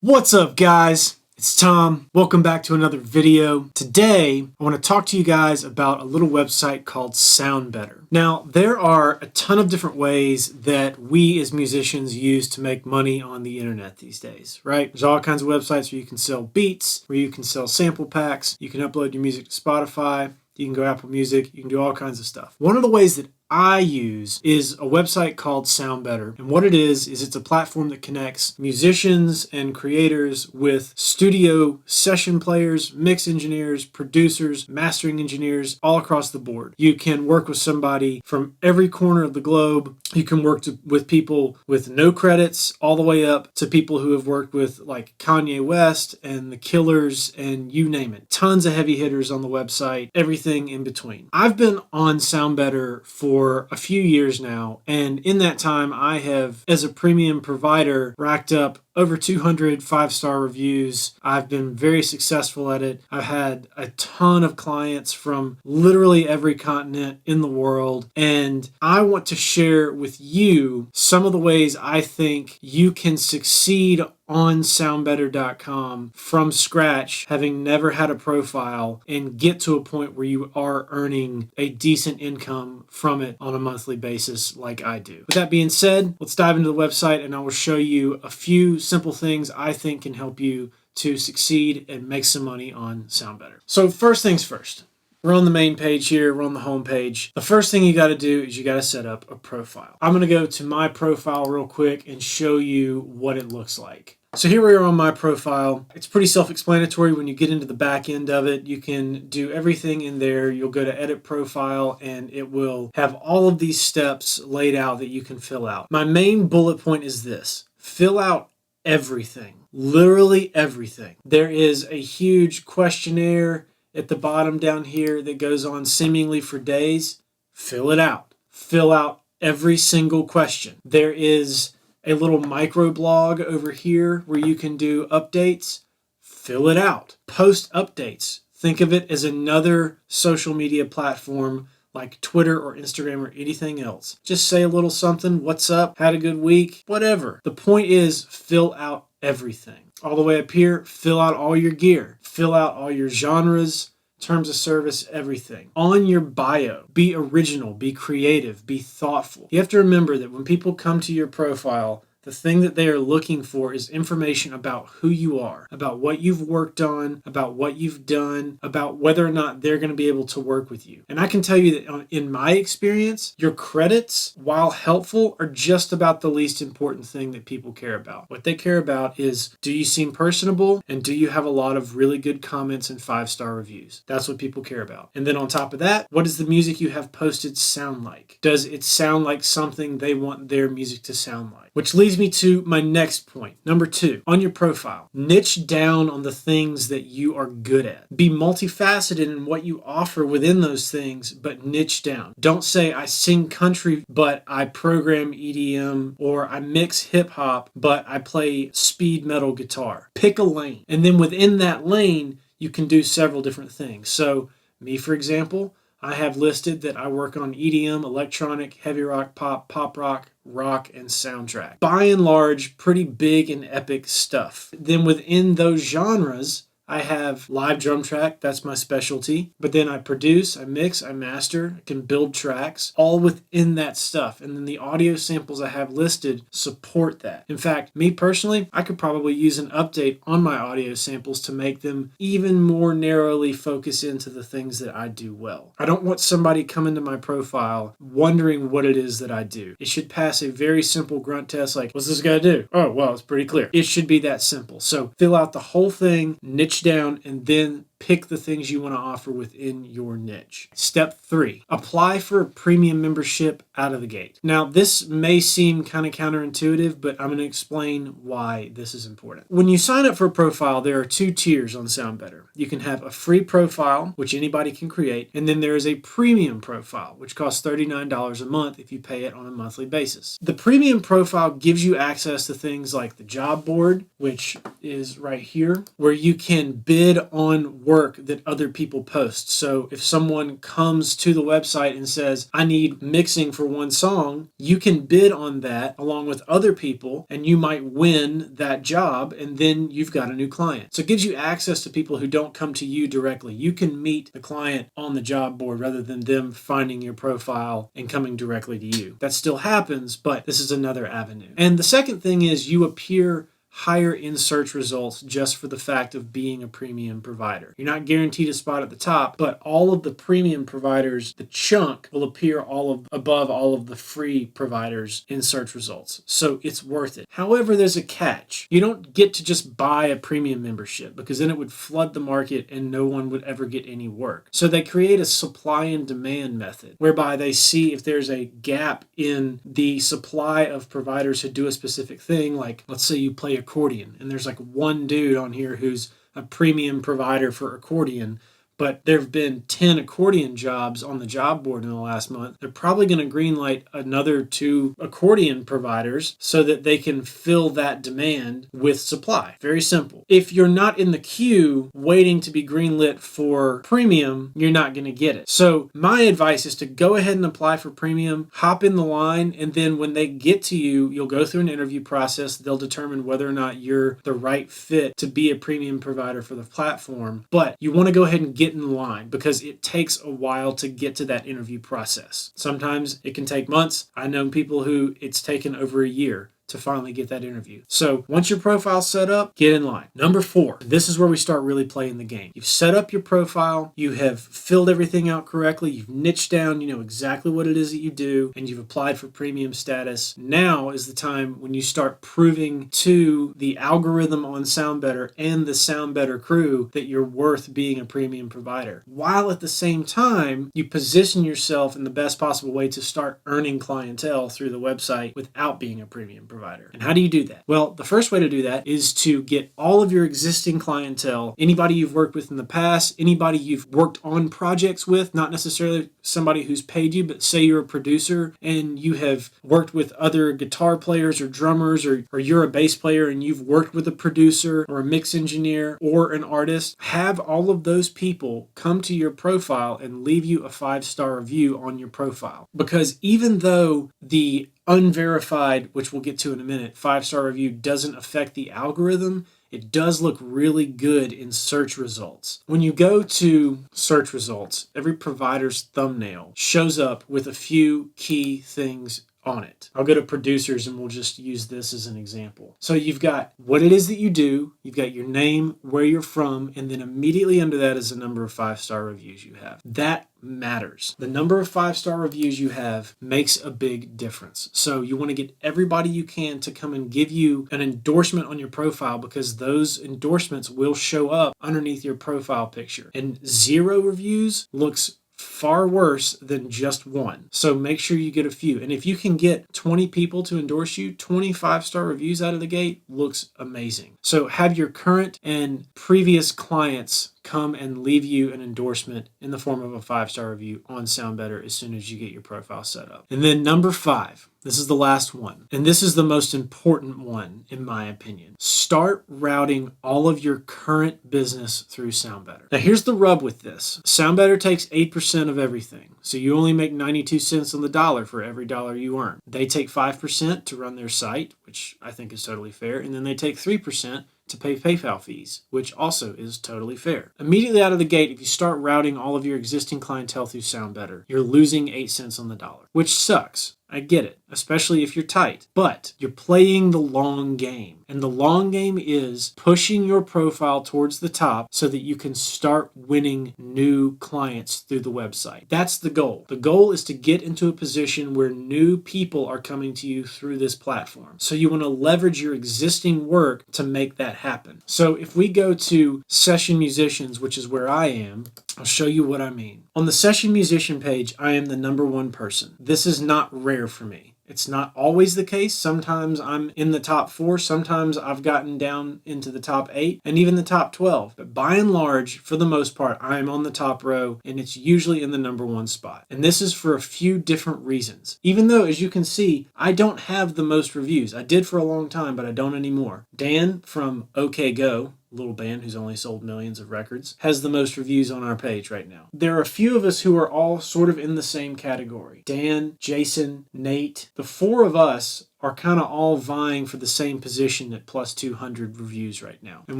What's up, guys? It's Tom. Welcome back to another video. Today, I want to talk to you guys about a little website called SoundBetter. Now, there are a ton of different ways that we as musicians use to make money on the internet these days, right? There's all kinds of websites where you can sell beats, where you can sell sample packs, you can upload your music to Spotify, you can go Apple Music, you can do all kinds of stuff. One of the ways that I use is a website called SoundBetter. And what it is it's a platform that connects musicians and creators with studio session players, mix engineers, producers, mastering engineers, all across the board. You can work with somebody from every corner of the globe. You can work with people with no credits all the way up to people who have worked with like Kanye West and The Killers and you name it. Tons of heavy hitters on the website, everything in between. I've been on SoundBetter for a few years now, and in that time I have, as a premium provider, racked up over 200 5-star reviews. I've been very successful at it. I've had a ton of clients from literally every continent in the world, and I want to share with you some of the ways I think you can succeed on SoundBetter.com from scratch, having never had a profile, and get to a point where you are earning a decent income from it on a monthly basis like I do. With that being said, let's dive into the website and I will show you a few simple things I think can help you to succeed and make some money on SoundBetter. So first things first. We're on the main page here, we're on the home page. The first thing you got to do is you got to set up a profile. I'm going to go to my profile real quick and show you what it looks like. So here we are on my profile. It's pretty self-explanatory. When you get into the back end of it, you can do everything in there. You'll go to edit profile and it will have all of these steps laid out that you can fill out. My main bullet point is this: fill out everything, literally everything. There is a huge questionnaire at the bottom down here that goes on seemingly for days. Fill it out. Fill out every single question. There is a little microblog over here where you can do updates. Fill it out. Post updates. Think of it as another social media platform like Twitter or Instagram or anything else. Just say a little something. What's up? Had a good week? Whatever. The point is, fill out everything. All the way up here, fill out all your gear. Fill out all your genres, terms of service, everything. On your bio, be original, be creative, be thoughtful. You have to remember that when people come to your profile, the thing that they are looking for is information about who you are, about what you've worked on, about what you've done, about whether or not they're going to be able to work with you. And I can tell you that in my experience, your credits, while helpful, are just about the least important thing that people care about. What they care about is, do you seem personable and do you have a lot of really good comments and 5-star reviews? That's what people care about. And then on top of that, what does the music you have posted sound like? Does it sound like something they want their music to sound like? Which leads me to my next point. Number 2, on your profile, niche down on the things that you are good at. Be multifaceted in what you offer within those things, but niche down. Don't say I sing country, but I program EDM, or I mix hip hop, but I play speed metal guitar. Pick a lane. And then within that lane, you can do several different things. So me, for example, I have listed that I work on EDM, electronic, heavy rock, pop rock, and soundtrack. By and large, pretty big and epic stuff. Then within those genres, I have live drum track, that's my specialty. But then I produce, I mix, I master, I can build tracks, all within that stuff. And then the audio samples I have listed support that. In fact, me personally, I could probably use an update on my audio samples to make them even more narrowly focus into the things that I do well. I don't want somebody coming to my profile wondering what it is that I do. It should pass a very simple grunt test like, what's this guy do? Oh, well, it's pretty clear. It should be that simple. So fill out the whole thing, niche down, and then pick the things you want to offer within your niche. Step 3, apply for a premium membership out of the gate. Now, this may seem kind of counterintuitive, but I'm going to explain why this is important. When you sign up for a profile, there are 2 tiers on SoundBetter. You can have a free profile, which anybody can create, and then there is a premium profile, which costs $39 a month if you pay it on a monthly basis. The premium profile gives you access to things like the job board, which is right here, where you can bid on work that other people post. So if someone comes to the website and says, I need mixing for one song, you can bid on that along with other people, and you might win that job, and then you've got a new client. So it gives you access to people who don't come to you directly. You can meet the client on the job board rather than them finding your profile and coming directly to you. That still happens, but this is another avenue. And the second thing is you appear higher in search results just for the fact of being a premium provider. You're not guaranteed a spot at the top, but all of the premium providers, the chunk, will appear above all of the free providers in search results. So it's worth it. However, there's a catch. You don't get to just buy a premium membership because then it would flood the market and no one would ever get any work. So they create a supply and demand method whereby they see if there's a gap in the supply of providers who do a specific thing. Like, let's say you play accordion and there's like one dude on here who's a premium provider for accordion, but there have been 10 accordion jobs on the job board in the last month. They're probably going to greenlight another 2 accordion providers so that they can fill that demand with supply. Very simple. If you're not in the queue waiting to be greenlit for premium, you're not going to get it. So my advice is to go ahead and apply for premium, hop in the line, and then when they get to you, you'll go through an interview process. They'll determine whether or not you're the right fit to be a premium provider for the platform. But you want to go ahead and get in line because it takes a while to get to that interview process. Sometimes it can take months. I know people who it's taken over a year to finally get that interview. So once your profile's set up, get in line. Number 4, this is where we start really playing the game. You've set up your profile, you have filled everything out correctly, you've niched down, you know exactly what it is that you do, and you've applied for premium status. Now is the time when you start proving to the algorithm on SoundBetter and the SoundBetter crew that you're worth being a premium provider, while at the same time you position yourself in the best possible way to start earning clientele through the website without being a premium provider. And how do you do that? Well, the first way to do that is to get all of your existing clientele, anybody you've worked with in the past, anybody you've worked on projects with, not necessarily somebody who's paid you, but say you're a producer and you have worked with other guitar players or drummers, or you're a bass player and you've worked with a producer or a mix engineer or an artist. Have all of those people come to your profile and leave you a 5-star review on your profile. Because even though the unverified, which we'll get to in a minute, 5-star review doesn't affect the algorithm, it does look really good in search results. When you go to search results, every provider's thumbnail shows up with a few key things on it. I'll go to producers and we'll just use this as an example. So you've got what it is that you do, you've got your name, where you're from, and then immediately under that is the number of 5-star reviews you have. That matters. The number of 5-star reviews you have makes a big difference. So you want to get everybody you can to come and give you an endorsement on your profile, because those endorsements will show up underneath your profile picture. And 0 reviews looks far worse than just 1. So make sure you get a few. And if you can get 20 people to endorse you, 25-star reviews out of the gate looks amazing. So have your current and previous clients come and leave you an endorsement in the form of a 5-star review on SoundBetter as soon as you get your profile set up. And then number 5, this is the last one, and this is the most important one in my opinion. Start routing all of your current business through SoundBetter. Now here's the rub with this. SoundBetter takes 8% of everything. So you only make 92 cents on the dollar for every dollar you earn. They take 5% to run their site, which I think is totally fair, and then they take 3% to pay PayPal fees, which also is totally fair. Immediately out of the gate, if you start routing all of your existing clientele through SoundBetter, you're losing 8 cents on the dollar, which sucks. I get it, especially if you're tight, but you're playing the long game. And the long game is pushing your profile towards the top so that you can start winning new clients through the website. That's the goal. The goal is to get into a position where new people are coming to you through this platform. So you want to leverage your existing work to make that happen. So if we go to Session Musicians, which is where I am, I'll show you what I mean. On the Session Musician page, I am the #1 person. This is not rare for me. It's not always the case. Sometimes I'm in the top 4. Sometimes I've gotten down into the top 8 and even the top 12. But by and large, for the most part, I'm on the top row and it's usually in the #1 spot. And this is for a few different reasons. Even though, as you can see, I don't have the most reviews. I did for a long time, but I don't anymore. Dan from OK Go, little band who's only sold millions of records, has the most reviews on our page right now. There are a few of us who are all sort of in the same category. Dan, Jason, Nate, the four of us are kind of all vying for the same position at plus 200 reviews right now. And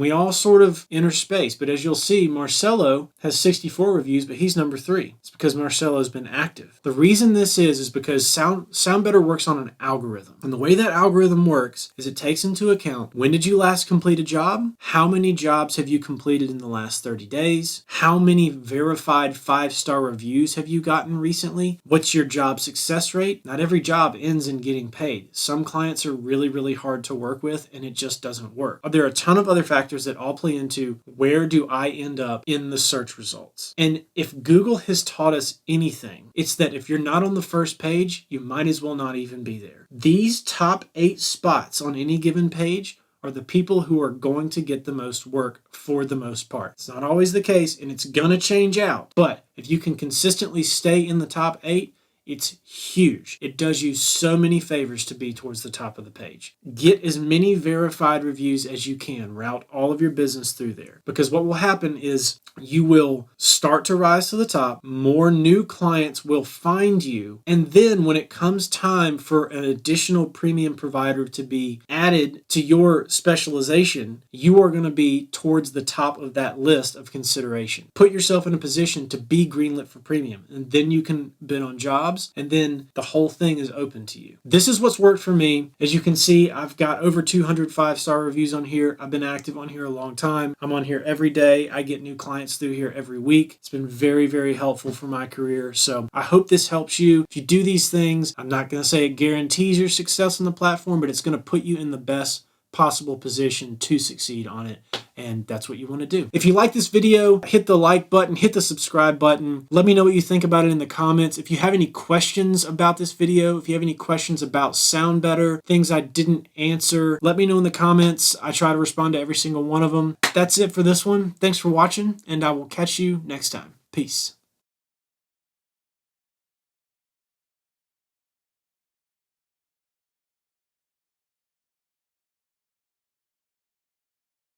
we all sort of interspace. But as you'll see, Marcelo has 64 reviews, but he's number 3. It's because Marcelo's been active. The reason this is because SoundBetter works on an algorithm. And the way that algorithm works is it takes into account, when did you last complete a job? How many jobs have you completed in the last 30 days? How many verified 5-star reviews have you gotten recently? What's your job success rate? Not every job ends in getting paid. Some clients are really, really hard to work with and it just doesn't work. There are a ton of other factors that all play into where do I end up in the search results. And if Google has taught us anything, it's that if you're not on the first page, you might as well not even be there. These top 8 spots on any given page are the people who are going to get the most work for the most part. It's not always the case and it's going to change out. But if you can consistently stay in the top 8, it's huge. It does you so many favors to be towards the top of the page. Get as many verified reviews as you can. Route all of your business through there. Because what will happen is you will start to rise to the top. More new clients will find you. And then when it comes time for an additional premium provider to be added to your specialization, you are going to be towards the top of that list of consideration. Put yourself in a position to be greenlit for premium. And then you can bid on jobs. And then the whole thing is open to you. This is what's worked for me. As you can see, I've got over 200 5-star reviews on here. I've been active on here a long time. I'm on here every day. I get new clients through here every week. It's been very, very helpful for my career. So I hope this helps you. If you do these things, I'm not going to say it guarantees your success on the platform, but it's going to put you in the best possible position to succeed on it. And that's what you want to do. If you like this video, hit the like button, hit the subscribe button. Let me know what you think about it in the comments. If you have any questions about this video, if you have any questions about SoundBetter, things I didn't answer, let me know in the comments. I try to respond to every single one of them. That's it for this one. Thanks for watching, and I will catch you next time. Peace.